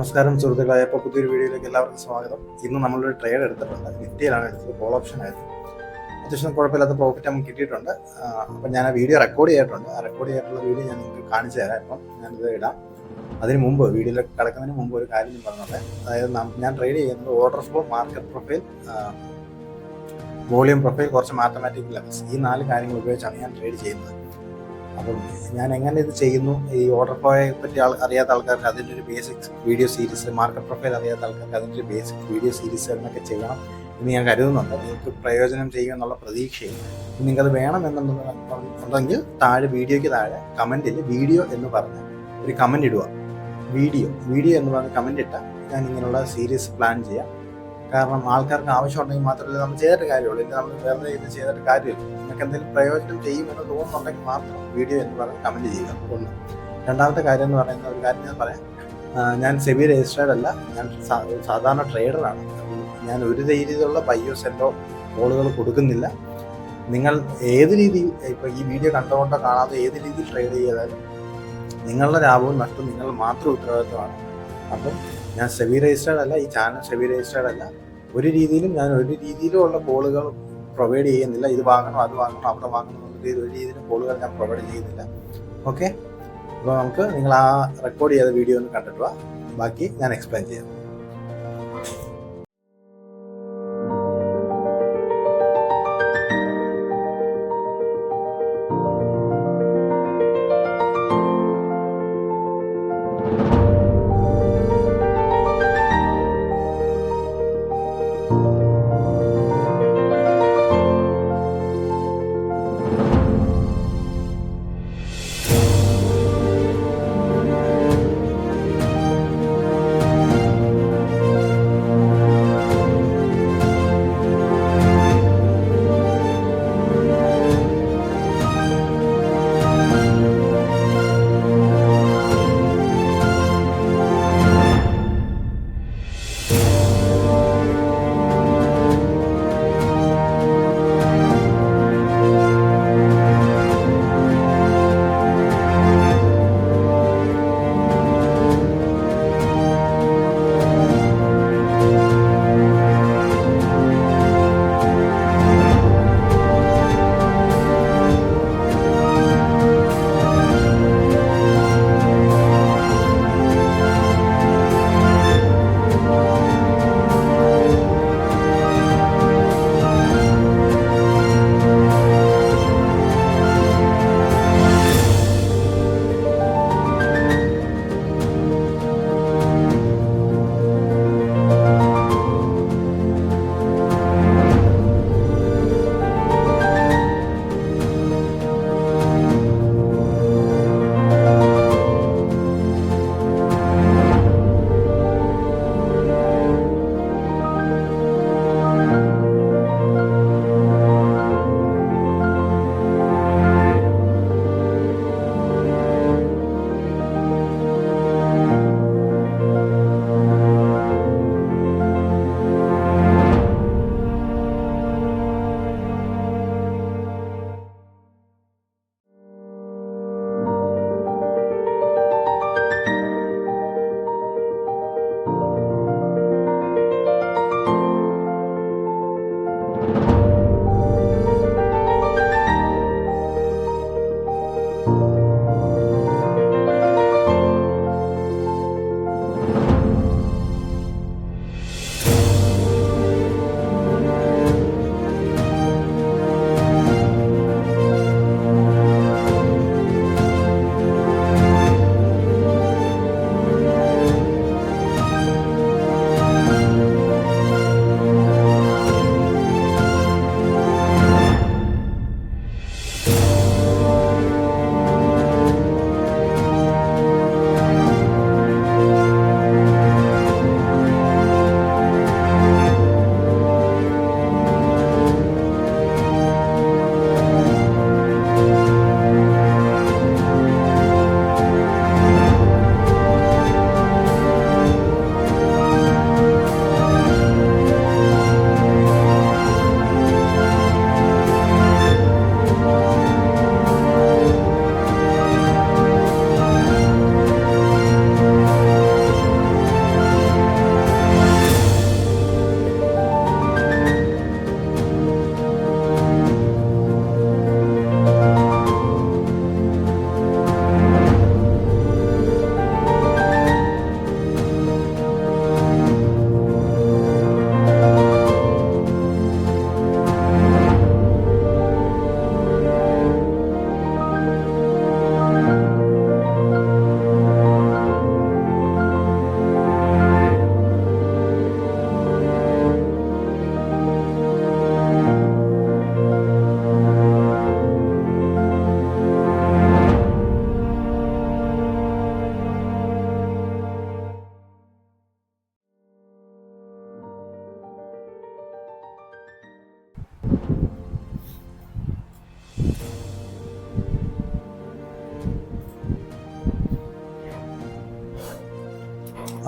നമസ്കാരം സുഹൃത്തുക്കളെ, ഇപ്പോൾ പുതിയൊരു വീഡിയോയിലേക്ക് എല്ലാവർക്കും സ്വാഗതം. ഇന്ന് നമ്മളൊരു ട്രേഡ് എടുത്തിട്ടുണ്ട്. നിഫ്റ്റിയിലാണ് എടുത്തത്, കോൾ ഓപ്ഷൻ ആയിരുന്നു. അത്യാവശ്യം കുഴപ്പമില്ലാത്ത പ്രോഫിറ്റ് നമുക്ക് കിട്ടിയിട്ടുണ്ട്. അപ്പം ഞാൻ ആ വീഡിയോ റെക്കോർഡ് ചെയ്തിട്ടുണ്ട്. ആ റെക്കോർഡ് ചെയ്തിട്ടുള്ള വീഡിയോ ഞാൻ നിങ്ങൾക്ക് കാണിച്ചു തരാം. ഇപ്പം ഞാനിത് ഇടാം. അതിന് മുമ്പ് വീഡിയോയിലേക്ക് കിടക്കുന്നതിന് മുമ്പ് ഒരു കാര്യം പറഞ്ഞോട്ടെ. അതായത് ഞാൻ ട്രേഡ് ചെയ്യുന്നത് order flow, market profile, volume profile, കുറച്ച് മാത്തമാറ്റിക് ലെവൽസ്, ഈ 4 കാര്യങ്ങൾ ഉപയോഗിച്ചാണ് ഞാൻ ട്രേഡ് ചെയ്യുന്നത്. അപ്പം ഞാൻ എങ്ങനെ ഇത് ചെയ്യുന്നു, ഈ ഓർഡർ ഫ്ലോയെ പറ്റി അറിയാത്ത ആൾക്കാർക്ക് അതിൻ്റെ ഒരു basics video series, market profile അറിയാത്ത ആൾക്കാർക്ക് അതിൻ്റെ ഒരു ബേസിക് വീഡിയോ സീരീസ് എന്നൊക്കെ ചെയ്യണം എന്ന് ഞാൻ കരുതുന്നുണ്ട്. നിങ്ങൾക്ക് പ്രയോജനം ചെയ്യുമെന്നുള്ള പ്രതീക്ഷയും. നിങ്ങൾക്കത് വേണമെന്നുണ്ടെങ്കിൽ താഴെ വീഡിയോയ്ക്ക് താഴെ കമൻറ്റിൽ വീഡിയോ എന്ന് പറഞ്ഞ് ഒരു കമൻറ്റ് ഇടുക. വീഡിയോ എന്ന് പറഞ്ഞ് കമൻറ്റ് ഇട്ടാൽ ഞാൻ ഇങ്ങനെയുള്ള സീരീസ് പ്ലാൻ ചെയ്യാം. കാരണം ആൾക്കാർക്ക് ആവശ്യമുണ്ടെങ്കിൽ മാത്രമല്ല നമ്മൾ ചെയ്തിട്ട് കാര്യമുള്ളൂ. ഇല്ല നമ്മൾ വെറുതെ ഇത് ചെയ്തിട്ട് കാര്യമില്ല. നിങ്ങൾക്ക് എന്തെങ്കിലും പ്രയോജനം ചെയ്യുമെന്ന് തോന്നുന്നുണ്ടെങ്കിൽ മാത്രം വീഡിയോ എന്ന് പറഞ്ഞ് കമൻറ്റ് ചെയ്യുക. ഒന്ന്. രണ്ടാമത്തെ കാര്യം എന്ന് പറയുന്ന ഒരു കാര്യം ഞാൻ പറയാം. ഞാൻ സെബി രജിസ്റ്റേർഡ് അല്ല, ഞാൻ സാധാരണ ട്രേഡറാണ്. ഞാൻ ഒരു രീതിയിലുള്ള ബയ്യോ സെല്ലോ കോളുകൾ കൊടുക്കുന്നില്ല. നിങ്ങൾ ഏത് രീതിയിൽ, ഇപ്പോൾ ഈ വീഡിയോ കണ്ടുകൊണ്ടോ കാണാതെ ഏത് രീതിയിൽ ട്രേഡ് ചെയ്താലും നിങ്ങളുടെ ലാഭവും നഷ്ടവും നിങ്ങൾ മാത്രം ഉത്തരവാദിത്വമാണ്. അപ്പം ഞാൻ സെബി രജിസ്റ്റേർഡ് അല്ല, ഈ ചാനൽ സെബി രജിസ്റ്റേർഡ് അല്ല. ഒരു രീതിയിലുമുള്ള കോളുകൾ പ്രൊവൈഡ് ചെയ്യുന്നില്ല. ഇത് വാങ്ങണം, അത് വാങ്ങണം, അവിടെ വാങ്ങണം എന്നുള്ള ഒരു രീതിയിലും കോളുകൾ ഞാൻ പ്രൊവൈഡ് ചെയ്യുന്നില്ല. ഓക്കെ, അപ്പോൾ നിങ്ങൾ ആ റെക്കോർഡ് ചെയ്ത വീഡിയോ ഒന്ന് കണ്ടിട്ട് വാ, ബാക്കി ഞാൻ എക്സ്പ്ലെയിൻ ചെയ്യാം.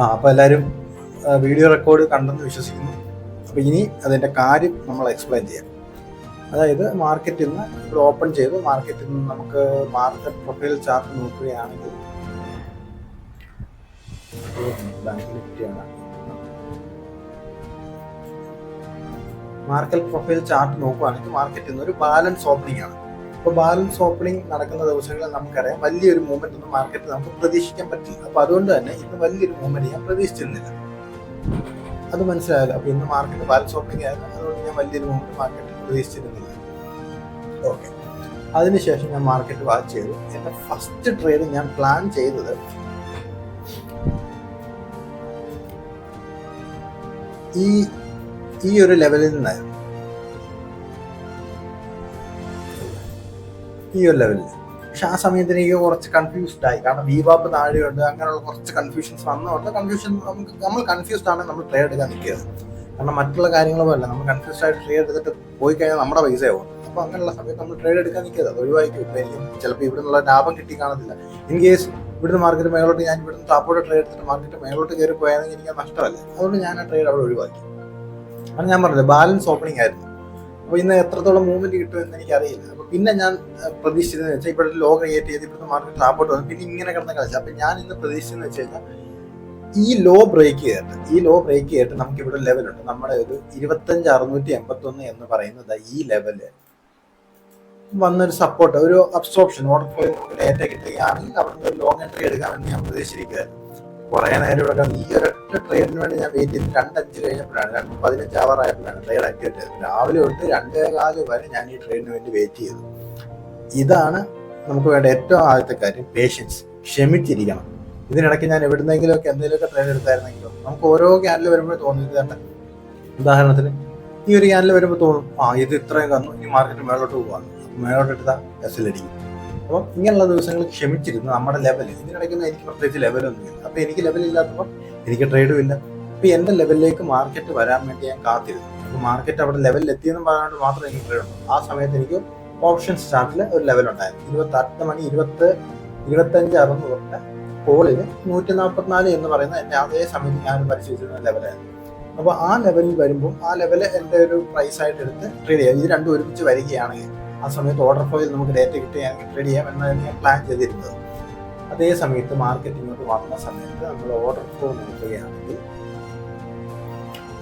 അപ്പോൾ എല്ലാവരും വീഡിയോ റെക്കോർഡ് കണ്ടെന്ന് വിശ്വസിക്കുന്നു. അപ്പോൾ ഇനി അതിൻ്റെ കാര്യം നമ്മൾ എക്സ്പ്ലെയിൻ ചെയ്യാം. അതായത് മാർക്കറ്റിൽ നിന്ന് ഇവിടെ ഓപ്പൺ ചെയ്തു. മാർക്കറ്റിൽ നിന്ന് നമുക്ക് മാർക്കറ്റ് പ്രൊഫൈൽ ചാർട്ട് നോക്കുകയാണെങ്കിൽ മാർക്കറ്റ് പ്രൊഫൈൽ ചാർട്ട് നോക്കുകയാണെങ്കിൽ മാർക്കറ്റിൽ നിന്ന് ഒരു ബാലൻസ് ഓപ്പണിംഗ് ആണ്. അപ്പോൾ ബാലൻസ് ഓപ്പണിംഗ് നടക്കുന്ന ദിവസങ്ങളിൽ നമുക്കറിയാം വലിയൊരു മൂവ്മെന്റ് ഒന്നും മാർക്കറ്റിൽ നമുക്ക് പ്രതീക്ഷിക്കാൻ പറ്റില്ല. അപ്പോൾ അതുകൊണ്ട് തന്നെ ഇന്ന് വലിയൊരു മൂവ്മെന്റ് ഞാൻ പ്രതീക്ഷിച്ചിരുന്നില്ല. അത് മനസ്സിലായല്ലോ. അപ്പോൾ ഇന്ന് മാർക്കറ്റ് ബാലൻസ് ഓപ്പണിംഗ് ആയിരുന്നു, അതുകൊണ്ട് ഞാൻ വലിയൊരു മൂവ്മെന്റ് മാർക്കറ്റിൽ പ്രതീക്ഷിച്ചിരുന്നില്ല. ഓക്കെ, അതിനുശേഷം ഞാൻ മാർക്കറ്റ് വാച്ച് ചെയ്തു. എൻ്റെ ഫസ്റ്റ് ട്രേഡ് ഞാൻ പ്ലാൻ ചെയ്തത് ഈ ഒരു ലെവലിൽ നിന്നായിരുന്നു. ഈ ഒരു ലെവലിൽ. പക്ഷെ ആ സമയത്ത് എനിക്ക് കുറച്ച് കൺഫ്യൂസ്ഡ് ആയി. കാരണം VWAP താഴെയുണ്ട്, അങ്ങനെയുള്ള കുറച്ച് കൺഫ്യൂഷൻസ് വന്നതുകൊണ്ട് നമ്മൾ കൺഫ്യൂസ്ഡ് ആണ് നമ്മൾ ട്രേഡ് എടുക്കാൻ നിൽക്കുന്നത്. കാരണം മറ്റുള്ള കാര്യങ്ങളും അല്ല, നമ്മൾ കൺഫ്യൂസ്ഡ് ആയിട്ട് ട്രേഡ് എടുത്തിട്ട് പോയി കഴിഞ്ഞാൽ നമ്മുടെ പൈസ ആവും. അപ്പോൾ അങ്ങനെയുള്ള സമയത്ത് നമ്മൾ ട്രേഡ് എടുക്കാൻ നിൽക്കുന്നത് അത് ഒഴിവാക്കി. ഇപ്പോൾ എനിക്ക് ചിലപ്പോൾ ഇവിടെ നിന്നുള്ള ലാഭം കിട്ടി കാണത്തില്ല. ഇൻ കേസ് ഇവിടുന്ന് മാർക്കറ്റ് മേലോട്ട് ഞാൻ ഇവിടുന്ന് താപ്പോട്ട് ട്രേഡ് എടുത്തിട്ട് മാർക്കറ്റ് മേലോട്ട് കയറി പോയാണെങ്കിൽ എനിക്ക് നഷ്ടമല്ല. അതുകൊണ്ട് ഞാൻ ആ ട്രേഡ് അവിടെ ഒഴിവാക്കി. അത് ഞാൻ പറഞ്ഞത് ബാലൻസ് ഓപ്പണിംഗ് ആയിരുന്നു. അപ്പോൾ ഇന്ന് എത്രത്തോളം മൂവ്മെന്റ് കിട്ടുമെന്ന് എനിക്കറിയില്ല. അപ്പോൾ പിന്നെ ഞാൻ പ്രതീക്ഷിച്ചതെന്ന് വെച്ചാൽ ഇവിടെ ലോ ക്രിയേറ്റ് ചെയ്ത് ഇവിടുന്ന് മാർക്കറ്റ് താപ്പോട്ട് വന്നു, പിന്നെ ഇങ്ങനെ കിടന്ന് കളിച്ചു. അപ്പം ഞാൻ ഇന്ന് പ്രതീക്ഷിച്ചതെന്ന് വെച്ച് കഴിഞ്ഞാൽ ഈ ലോ ബ്രേക്ക് ചെയ്തിട്ട് നമുക്ക് ഇവിടെ ലെവലുണ്ട്. നമ്മുടെ ഒരു 25,681 എന്ന് പറയുന്നത് ഈ ലെവല് വന്നൊരു സപ്പോർട്ട്, ഒരു അബ്സോർപ്ഷൻ ഓർഡർ പോയി ഡേറ്റ കിട്ടുകയാണെങ്കിൽ അവിടെ ഒരു ലോങ് എൻട്രി എടുക്കാമെന്ന് ഞാൻ പ്രതീക്ഷിച്ചിരിക്കുകയായിരുന്നു. കുറേ നേരം ഇവിടെ ഈ ഒരൊറ്റ ട്രേഡിന് വേണ്ടി ഞാൻ വെയിറ്റ് ചെയ്ത് 2:05 കഴിഞ്ഞപ്പോഴാണ്, 2:15 ആവാറായപ്പോഴാണ് ട്രേഡ് ആക്ടിവേറ്റ് ചെയ്തത്. രാവിലെ തൊട്ട് 2:15 വരെ ഞാൻ ഈ ട്രേഡിന് വേണ്ടി വെയിറ്റ് ചെയ്തു. ഇതാണ് നമുക്ക് വേണ്ട ഏറ്റവും ആദ്യത്തെ കാര്യം, പേഷ്യൻസ്. ക്ഷമിച്ചിരിക്കണം. ഇതിനിടയ്ക്ക് ഞാൻ എവിടുന്നെങ്കിലുമൊക്കെ എന്തെങ്കിലുമൊക്കെ ട്രേഡ് എടുത്തായിരുന്നെങ്കിലോ. നമുക്ക് ഓരോ ക്യാനിൽ വരുമ്പോൾ തോന്നിയത്, ഉദാഹരണത്തിന് ഈ ഒരു ക്യാനിൽ വരുമ്പോൾ തോന്നും ഇത് ഇത്രയും തന്നു, ഇനി മാർക്കറ്റ് മേളോട്ട് പോകാണ്, മേളോട്ട് എടുത്താൽ എസ്സിലടിക്കും. അപ്പോൾ ഇങ്ങനെയുള്ള ദിവസങ്ങൾ ക്ഷമിച്ചിരുന്നു നമ്മുടെ ലെവൽ. ഇതിനിടയ്ക്കൊന്നും എനിക്ക് പ്രത്യേകിച്ച് ലെവലൊന്നുമില്ല. അപ്പോൾ എനിക്ക് ലെവലില്ലാത്തപ്പോൾ എനിക്ക് ട്രേഡും ഇല്ല. അപ്പോൾ എൻ്റെ ലെവലിലേക്ക് മാർക്കറ്റ് വരാൻ വേണ്ടി ഞാൻ കാത്തിരുന്നു. അപ്പോൾ മാർക്കറ്റ് അവിടെ ലെവലിൽ എത്തിയെന്ന് പറയാണ്ട് മാത്രം എനിക്ക് ട്രേഡ് ഉണ്ട്. ആ സമയത്ത് എനിക്ക് ഓപ്ഷൻസ് ചാർട്ടിൽ ഒരു ലെവലുണ്ടായിരുന്നു. 25,600 കോളിൽ 144 എന്ന് പറയുന്ന എൻ്റെ അതേ സമയത്ത് ഞാൻ പരിശോധിച്ചിരുന്ന ലെവലായിരുന്നു. അപ്പോൾ ആ ലെവലിൽ വരുമ്പോൾ ആ ലെവല് എൻ്റെ ഒരു പ്രൈസ് ആയിട്ട് എടുത്ത് ട്രേഡ് ചെയ്യാം. ഇത് രണ്ടും ഒരുമിച്ച് വരികയാണെങ്കിൽ ആ സമയത്ത് ഓർഡർ ഫ്ലോയിൽ നമുക്ക് ഡേറ്റ കിട്ടുകയാണെങ്കിൽ ട്രേഡ് ചെയ്യാം എന്നാണ് ഞാൻ പ്ലാൻ ചെയ്തിരുന്നത്. അതേ സമയത്ത് മാർക്കറ്റ് ഇങ്ങോട്ട് വന്ന സമയത്ത് നമ്മൾ ഓർഡർ ഫ്ലോ നോക്കുകയാണെങ്കിൽ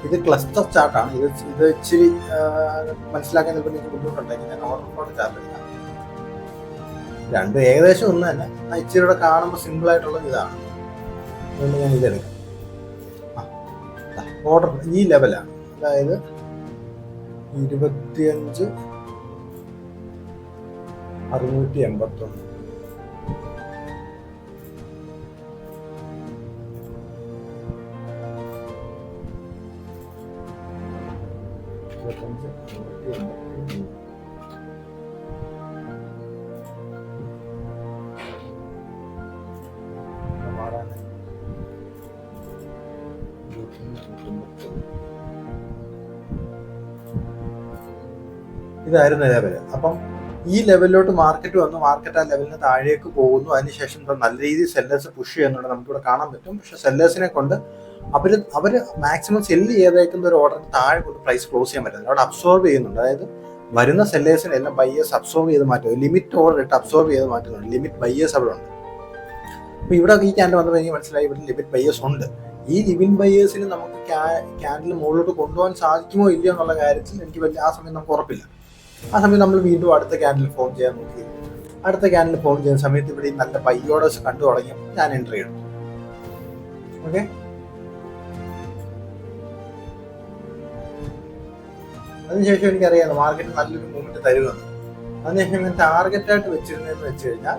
ഇത് ക്ലസ്റ്റർ ചാർട്ടാണ്. ഇത് ഇച്ചിരി മനസ്സിലാക്കാൻ ചിലപ്പോൾ നിങ്ങൾക്ക് ബുദ്ധിമുട്ടുണ്ടെങ്കിൽ ഞാൻ ഓർഡർ ഫ്ലോ ചാർട്ട് എടുക്കാം. രണ്ടും ഏകദേശം ഒന്ന് തന്നെ, ഇച്ചിരിയുടെ കാണുമ്പോൾ സിമ്പിൾ ആയിട്ടുള്ള ഇതാണ്. അതുകൊണ്ട് ഞാൻ ഇതെടുക്കാം. ഓർഡർ ഈ ലെവലാണ്, അതായത് 25,681. ഇതായിരുന്നു ലെവല്. അപ്പം ഈ ലെവലിലോട്ട് മാർക്കറ്റ് വന്നു, മാർക്കറ്റ് ആ ലെവലിന് താഴേക്ക് പോകുന്നു. അതിനുശേഷം നല്ല രീതിയിൽ സെല്ലേഴ്സ് പുഷ് ചെയ്യുന്നുണ്ട്, നമുക്കിവിടെ കാണാൻ പറ്റും. പക്ഷെ സെല്ലേഴ്സിനെ കൊണ്ട് അവർ മാക്സിമം സെല്ല് ചെയ്തേക്കുന്ന ഒരു ഓർഡറിന് താഴെ കൊണ്ട് പ്രൈസ് ക്ലോസ് ചെയ്യാൻ പറ്റുന്നത് അവിടെ അബ്സോർവ് ചെയ്യുന്നുണ്ട്. അതായത് വരുന്ന സെല്ലേഴ്സിനെ എല്ലാം ബയ്യേഴ്സ് അബ്സോർവ് ചെയ്ത് മാറ്റും. ലിമിറ്റ് ഓർഡർ ഇട്ട് അബ്സോർവ് ചെയ്ത് മാറ്റുന്നുണ്ട്. ലിമിറ്റ് ബയ്യേഴ്സ് അവിടെ ഉണ്ട്. അപ്പോൾ ഇവിടെ ഈ ക്യാൻഡിൽ വന്നപ്പോൾ എനിക്ക് മനസ്സിലായി ഇവിടെ ലിമിറ്റ് ബയ്യേഴ്സ് ഉണ്ട്. ഈ ലിമിറ്റ് ബയ്യേഴ്സിന് നമുക്ക് ക്യാൻഡിൽ മുകളിലോട്ട് കൊണ്ടുപോകാൻ സാധിക്കുമോ ഇല്ലയോ എന്നുള്ള കാര്യത്തിൽ എനിക്ക് ആ സമയം നമുക്ക് ഉറപ്പില്ല. ആ സമയം നമ്മൾ വീണ്ടും അടുത്ത ക്യാൻഡിൽ ഫോം ചെയ്യാൻ നോക്കി. അടുത്ത ക്യാൻഡിൽ ഫോം ചെയ്യുന്ന സമയത്ത് ഇവിടെ നല്ല ബൈ ഓർഡേഴ്സ് കണ്ടു തുടങ്ങിയപ്പോൾ ഞാൻ എൻട്രി എടുത്തു. ഓക്കെ, അതിനുശേഷം എനിക്കറിയാം മാർക്കറ്റ് നല്ലൊരു മൂവ്മെന്റ് തരുമെന്ന്. അതിനുശേഷം ഞാൻ ടാർഗറ്റായിട്ട് വെച്ചിരുന്നതെന്ന് വെച്ച് കഴിഞ്ഞാൽ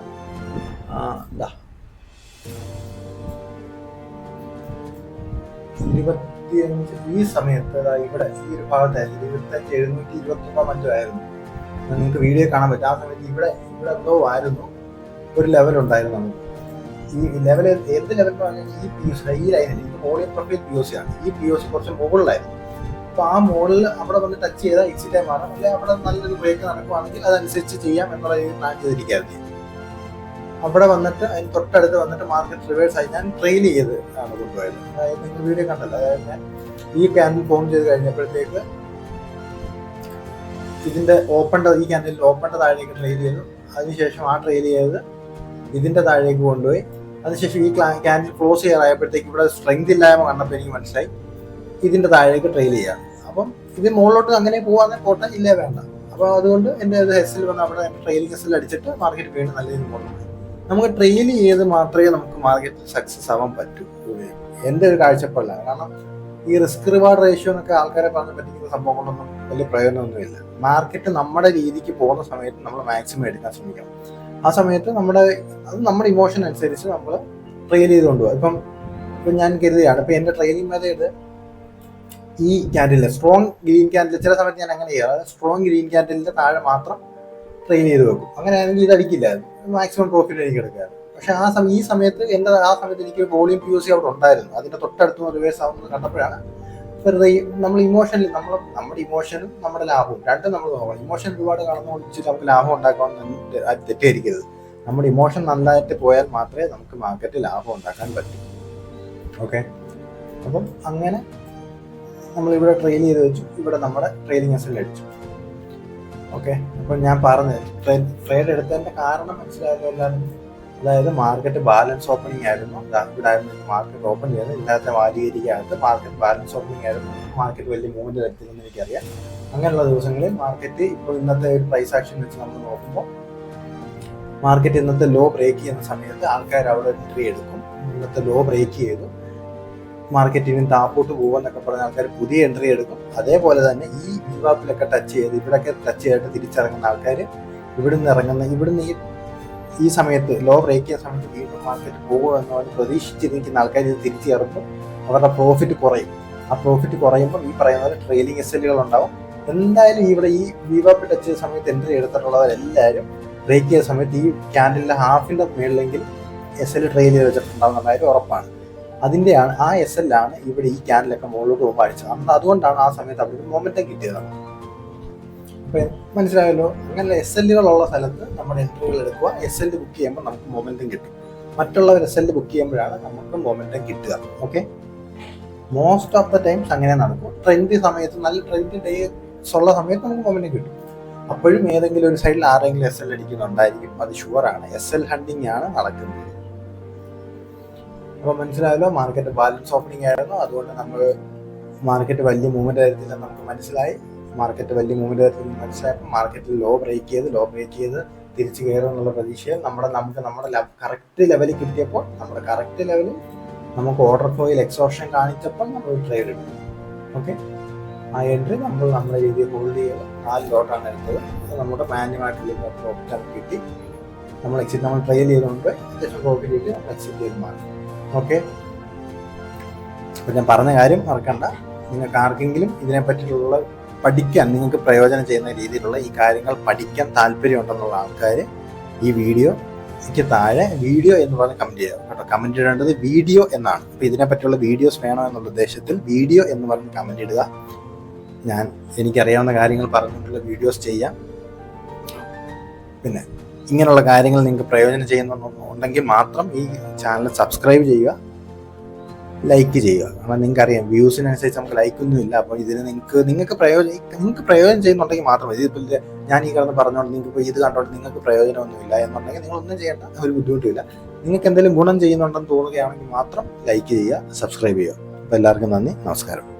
25 ഈ സമയത്ത് ഇവിടെ ഈ ഒരു ഭാഗത്തായിരുന്നു 25,721 ആയിരുന്നു. നിങ്ങൾക്ക് വീഡിയോ കാണാൻ പറ്റും. ആ സമയത്ത് ഇവിടെ എന്തോ ആയിരുന്നു ഒരു ലെവൽ ഉണ്ടായിരുന്നു. നമുക്ക് ഈ ലെവൽ എന്ത് ലെവൽ പറഞ്ഞാൽ ഈ ലൈനിൽ ഇത് വോളിയം പ്രൊഫൈൽ POC ആണ്. ഈ POC കുറച്ച് മുകളിലായിരുന്നു. അപ്പോൾ ആ മുകളിൽ അവിടെ വന്ന് ടച്ച് ചെയ്താൽ എക്സിറ്റ് ടൈം ആണ്. അല്ലെങ്കിൽ അവിടെ നല്ലൊരു ബ്രേക്ക് നടക്കുവാണെങ്കിൽ അതനുസരിച്ച് ചെയ്യാം എന്നുള്ള പ്ലാൻ ചെയ്തിരിക്കുകയായിരുന്നു. അവിടെ വന്നിട്ട് അതിന് തൊട്ടടുത്ത് വന്നിട്ട് മാർക്കറ്റ് റിവേഴ്സ് ആയി ഞാൻ ട്രെയിൽ ചെയ്ത് ആണ് കൊണ്ടുപോയത്. അതായത് നിങ്ങൾ വീഡിയോ കണ്ടല്ലോ, അതായത് ഞാൻ ഈ ക്യാൻഡിൽ ഫോം ചെയ്ത് കഴിഞ്ഞപ്പോഴത്തേക്ക് ഇതിന്റെ ഈ ക്യാൻഡിൽ ഓപ്പണിന്റെ താഴേക്ക് ട്രെയിൽ ചെയ്തു. അതിനുശേഷം ആ ട്രെയിൽ ചെയ്ത് ഇതിന്റെ താഴേക്ക് കൊണ്ടുപോയി. അതിനുശേഷം ഈ ക്യാൻഡിൽ ക്ലോസ് ചെയ്യാറായപ്പോഴത്തേക്ക് ഇവിടെ സ്ട്രെങ്ത് ഇല്ലായ്മ കണ്ടപ്പോൾ എനിക്ക് മനസ്സിലായി ഇതിന്റെ താഴേക്ക് ട്രെയിൽ ചെയ്യാം. അപ്പം ഇത് മുകളിലോട്ട് അങ്ങനെ പോവാതെ പോട്ടെ, ഇല്ലേ വേണ്ട. അപ്പോൾ അതുകൊണ്ട് എൻ്റെ ഹെസ്സിൽ വന്ന് അവിടെ ട്രെയിലിംഗ് ഹെസ്സിൽ അടിച്ചിട്ട് മാർക്കറ്റ് വീണ്ടും നല്ല രീതിയിൽ പോകുന്നുണ്ട്. നമുക്ക് ട്രെയിൽ ചെയ്ത് മാത്രമേ നമുക്ക് മാർക്കറ്റിൽ സക്സസ് ആവാൻ പറ്റൂ, എൻ്റെ ഒരു കാഴ്ചപ്പാടിലാണ്. കാരണം ഈ റിസ്ക് റിവാർഡ് റേഷ്യോ എന്നൊക്കെ ആൾക്കാരെ പറഞ്ഞ് പറ്റിക്കുന്ന സംഭവങ്ങളൊന്നും വലിയ പ്രയോജനമൊന്നുമില്ല. മാർക്കറ്റ് നമ്മുടെ രീതിക്ക് പോകുന്ന സമയത്ത് നമ്മൾ മാക്സിമം എടുക്കാൻ ശ്രമിക്കണം. ആ സമയത്ത് നമ്മുടെ ഇമോഷൻ അനുസരിച്ച് നമ്മൾ ട്രെയിൽ ചെയ്ത് കൊണ്ടുപോകും. ഇപ്പം ഞാൻ കരുതിയാണ്, ഇപ്പം എൻ്റെ ട്രെയിനിങ് മെത്തേഡ് ഈ ക്യാൻഡിലിൽ സ്ട്രോങ് ഗ്രീൻ ക്യാൻഡിൽ ചില സമയത്ത് ഞാൻ അങ്ങനെ ചെയ്യാം. സ്ട്രോങ് ഗ്രീൻ ക്യാൻഡിലിൻ്റെ താഴെ മാത്രം ട്രെയിൽ ചെയ്ത് വെക്കും. അങ്ങനെയാണെങ്കിൽ ഇത് അടിക്കില്ല, മാക്സിമം പ്രോഫിറ്റ് എനിക്ക് എടുക്കാറ്. പക്ഷെ ഈ സമയത്ത് എനിക്ക് വോളിയം POC അവിടെ ഉണ്ടായിരുന്നു. അതിന്റെ തൊട്ടടുത്ത് റിവേഴ്സ് ആവുന്നത് കണ്ടപ്പോഴാണ് വെറുതെ നമ്മൾ നമ്മുടെ ഇമോഷനും നമ്മുടെ ലാഭവും രണ്ടും നമ്മൾ നോക്കണം. ഇമോഷൻ ഒരുപാട് കാണുന്ന നമുക്ക് ലാഭം ഉണ്ടാക്കാമെന്ന് തെറ്റിദ്ധരിക്കരുത്. നമ്മുടെ ഇമോഷൻ നന്നായിട്ട് പോയാൽ മാത്രമേ നമുക്ക് മാർക്കറ്റിൽ ലാഭം ഉണ്ടാക്കാൻ പറ്റൂ. ഓക്കെ, അപ്പം അങ്ങനെ നമ്മളിവിടെ ട്രെയിൽ ചെയ്ത് വെച്ചു. ഇവിടെ നമ്മുടെ ട്രെയിലിംഗ് ഹെസ്സിൽ അടിച്ചു. ഓക്കെ, അപ്പം ഞാൻ പറഞ്ഞത് ട്രേഡ് എടുത്തതിന്റെ കാരണം മനസ്സിലായല്ലോ എല്ലാവരും. അതായത് മാർക്കറ്റ് ബാലൻസ് ഓപ്പണിംഗ് ആയിരുന്നു. ഇവിടെ ആയിരുന്നു മാർക്കറ്റ് ഓപ്പൺ ചെയ്ത് ഇന്നത്തെ വാരികരിക്കകത്ത് മാർക്കറ്റ് ബാലൻസ് ഓപ്പണിംഗ് ആയിരുന്നു. മാർക്കറ്റ് വലിയ മൂവ്മെന്റ് വരുത്തില്ലെന്ന് എനിക്കറിയാം. അങ്ങനെയുള്ള ദിവസങ്ങളിൽ മാർക്കറ്റ് ഇപ്പോൾ ഇന്നത്തെ ഒരു പ്രൈസ് ആക്ഷൻ വെച്ച് നമ്മൾ നോക്കുമ്പോൾ മാർക്കറ്റ് ഇന്നത്തെ ലോ ബ്രേക്ക് ചെയ്യുന്ന സമയത്ത് ആൾക്കാർ അവിടെ എൻട്രി എടുക്കും. ഇന്നത്തെ ലോ ബ്രേക്ക് ചെയ്തു മാർക്കറ്റിന് താപ്പോട്ട് പോകുമെന്നൊക്കെ പറഞ്ഞ ആൾക്കാർ പുതിയ എൻട്രി എടുക്കും. അതേപോലെ തന്നെ ഈ വിവാപ്പിലൊക്കെ ടച്ച് ചെയ്ത് ഇവിടെയൊക്കെ ടച്ച് ചെയ്തിട്ട് തിരിച്ചിറങ്ങുന്ന ആൾക്കാർ ഇവിടുന്ന് ഈ സമയത്ത് ലോ ബ്രേക്ക് ചെയ്യുന്ന സമയത്ത് വീണ്ടും മാർക്കറ്റ് പോകുമെന്ന് പ്രതീക്ഷിച്ചിരിക്കുന്ന ആൾക്കാർ ഇത് തിരിച്ചിറങ്ങും. അവരുടെ പ്രോഫിറ്റ് കുറയും. ആ പ്രോഫിറ്റ് കുറയുമ്പോൾ ഈ പറയുന്ന പോലെ ട്രെയിലിംഗ് എസ്എല്ലുകൾ ഉണ്ടാവും. എന്തായാലും ഇവിടെ ഈ വിവാപ്പ് ടച്ച് ചെയ്ത സമയത്ത് എൻട്രി എടുത്തിട്ടുള്ളവരെല്ലാവരും ബ്രേക്ക് ചെയ്ത സമയത്ത് ഈ ക്യാൻഡിലിന്റെ ഹാഫിന്റെ മേളിലെങ്കിൽ SL ട്രെയിൽ ചെയ്ത് വെച്ചിട്ടുണ്ടാവുന്ന കാര്യം ഉറപ്പാണ്. ആ SL ആണ് ഇവിടെ ഈ ക്യാൻഡിലൊക്കെ മുകളിലോട്ട് പോകുമ്പോൾ അടിച്ചത്. അതുകൊണ്ടാണ് ആ സമയത്ത് അവിടെ മൊമെന്റം കിട്ടിയത്. അപ്പൊ മനസ്സിലായല്ലോ. അങ്ങനെ SLകളുള്ള സ്ഥലത്ത് നമ്മൾ എൻട്രികൾ എടുക്കുക. SL ബുക്ക് ചെയ്യുമ്പോൾ നമുക്ക് മൊമെന്റം കിട്ടും. മറ്റുള്ളവർ SL ബുക്ക് ചെയ്യുമ്പോഴാണ് നമുക്ക് മൊമെന്റം കിട്ടുക. Okay, most of the times അങ്ങനെ നടക്കും. ട്രെൻഡ് സമയത്ത് നല്ല ട്രെൻഡ് ഡേസ് ഉള്ള സമയത്ത് നമുക്ക് മൊമെന്റം കിട്ടും. അപ്പോഴും ഏതെങ്കിലും ഒരു സൈഡിൽ ആരെങ്കിലും SL അടിക്കുന്നുണ്ടായിരിക്കും, അത് ഷുവറാണ്. SL ഹണ്ടിങ് ആണ് നടക്കുന്നത്. അപ്പോൾ മനസ്സിലായല്ലോ, മാർക്കറ്റ് ബാലൻസ് ഓപ്പണിംഗ് ആയിരുന്നു. അതുകൊണ്ട് നമ്മൾ മാർക്കറ്റ് വലിയ മൂവ്മെന്റ് ആയിരുന്നില്ല നമുക്ക് മനസ്സിലായി. മാർക്കറ്റ് വലിയ മൂവ്മെന്റ് ആയിരുന്നു മനസ്സിലായപ്പോൾ മാർക്കറ്റിൽ ലോ ബ്രേക്ക് ചെയ്ത് തിരിച്ചു കയറും എന്നുള്ള പ്രതീക്ഷയിൽ നമ്മുടെ കറക്റ്റ് ലെവലിൽ കിട്ടിയപ്പോൾ നമ്മുടെ കറക്റ്റ് ലെവലിൽ നമുക്ക് ഓർഡർ ഫ്ലോയിൽ എക്സോഷൻ കാണിച്ചപ്പോൾ നമ്മൾ ട്രേഡ് എടുക്കും. ഓക്കെ, ആ എൻട്രി നമ്മുടെ രീതിയിൽ ഹോൾഡ് ചെയ്ത് 4 ലോട്ടാണ് എടുത്തത്. അത് നമ്മുടെ മാന്യമായിട്ടുള്ള പ്രോഫിറ്റ് കിട്ടി. നമ്മൾ ട്രെയിൽ ചെയ്തുകൊണ്ട് അത്യാവശ്യം പ്രോഫിറ്റ് കിട്ടി നമ്മൾ എക്സിറ്റ് ചെയ്ത് മാറി. ഓക്കെ, അപ്പം ഞാൻ പറഞ്ഞ കാര്യം മറക്കണ്ട. നിങ്ങൾക്ക് ആർക്കെങ്കിലും ഇതിനെപ്പറ്റിയുള്ള പഠിക്കാൻ നിങ്ങൾക്ക് പ്രയോജനം ചെയ്യുന്ന രീതിയിലുള്ള ഈ കാര്യങ്ങൾ പഠിക്കാൻ താല്പര്യമുണ്ടെന്നുള്ള ആൾക്കാർ ഈ വീഡിയോയ്ക്ക് താഴെ വീഡിയോ എന്ന് പറഞ്ഞ് കമൻറ്റ് ചെയ്യുക കേട്ടോ. കമൻറ്റ് ഇടേണ്ടത് വീഡിയോ എന്നാണ്. അപ്പോൾ ഇതിനെപ്പറ്റിയുള്ള വീഡിയോസ് വേണോ എന്നുള്ള ഉദ്ദേശത്തിൽ വീഡിയോ എന്ന് പറഞ്ഞ് കമൻറ്റ് ഇടുക. എനിക്കറിയാവുന്ന കാര്യങ്ങൾ പറഞ്ഞിട്ടുള്ള വീഡിയോസ് ചെയ്യാം. പിന്നെ ഇങ്ങനെയുള്ള കാര്യങ്ങൾ നിങ്ങൾക്ക് പ്രയോജനം ചെയ്യുന്നുണ്ടെങ്കിൽ മാത്രം ഈ ചാനൽ സബ്സ്ക്രൈബ് ചെയ്യുക, ലൈക്ക് ചെയ്യുക. കാരണം നിങ്ങൾക്കറിയാം വ്യൂസിനനുസരിച്ച് നമുക്ക് ലൈക്കൊന്നും ഇല്ല. അപ്പോൾ ഇതിന് നിങ്ങൾക്ക് പ്രയോജനം ചെയ്യുന്നുണ്ടെങ്കിൽ മാത്രം. ഇതിപ്പോൾ ഞാൻ ഈ കിടന്ന് പറഞ്ഞുകൊണ്ട് നിങ്ങൾക്ക് ഇത് കണ്ടോണ്ട് നിങ്ങൾക്ക് പ്രയോജനമൊന്നുമില്ല എന്നുണ്ടെങ്കിൽ നിങ്ങളൊന്നും ചെയ്യേണ്ട, ഒരു ബുദ്ധിമുട്ടില്ല. നിങ്ങൾക്ക് എന്തെങ്കിലും ഗുണം ചെയ്യുന്നുണ്ടെന്ന് തോന്നുകയാണെങ്കിൽ മാത്രം ലൈക്ക് ചെയ്യുക, സബ്സ്ക്രൈബ് ചെയ്യുക. അപ്പോൾ എല്ലാവർക്കും നന്ദി, നമസ്കാരം.